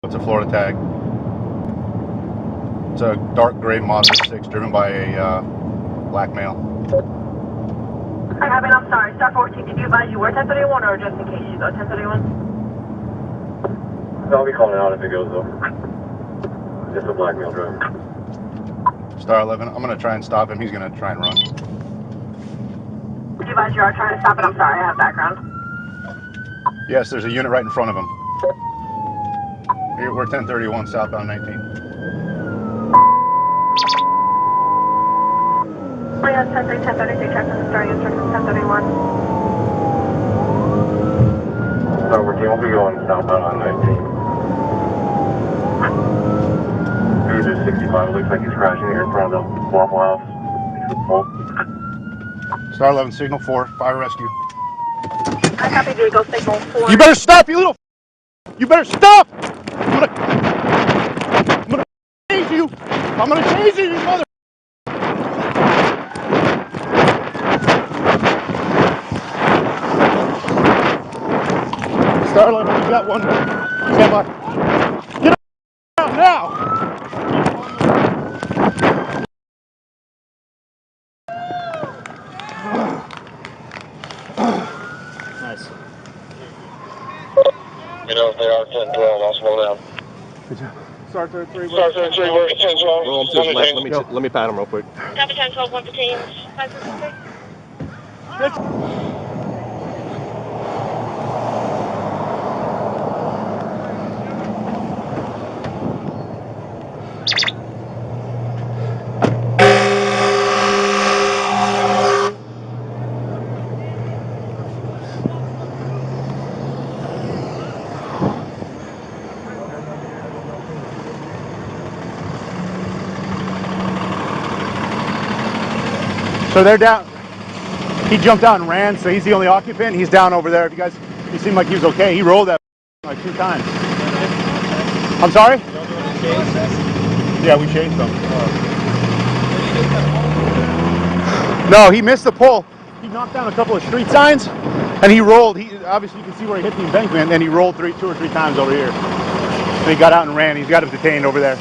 It's a Florida tag. It's a dark gray Mazda 6 driven by a black male. I'm sorry, Star 14, did you advise you were 1031 or just in case you go 1031? I'll be calling out if it goes though. Just a black male driver. Star 11, I'm going to try and stop him. He's going to try and run. Did you advise you are trying to stop it? I'm sorry, I have background. Yes, there's a unit right in front of him. Here, we're 1031 southbound 19. Oh yes, 1033, check from the Star instructions 1031. Star 14, we'll be going southbound on 19. Cruiser 65, it looks like he's crashing here in front of the Waffle House. Star 11, signal 4, fire rescue. I copy vehicle signal 4. You better stop, you little. You better stop! I'm gonna chase you! I'm gonna chase you, you mother. Star 11, you got one. Stand by. Get out now! Nice. You know, if they are 1012, I'll slow down. Good job. Star 33, Star 33, works 1012. Roll him to his left. Let me pat him real quick. Copy 1012, 115, 563. So they're down. He jumped out and ran, so he's the only occupant. He's down over there. If you guys, he seemed like he was okay. He rolled that like 2 times. I'm sorry? Yeah, we chased him. No, he missed the pole. He knocked down a couple of street signs, and he rolled. He obviously you can see where he hit the embankment, and he rolled 2 or 3 times over here. So he got out and ran. He's got him detained over there.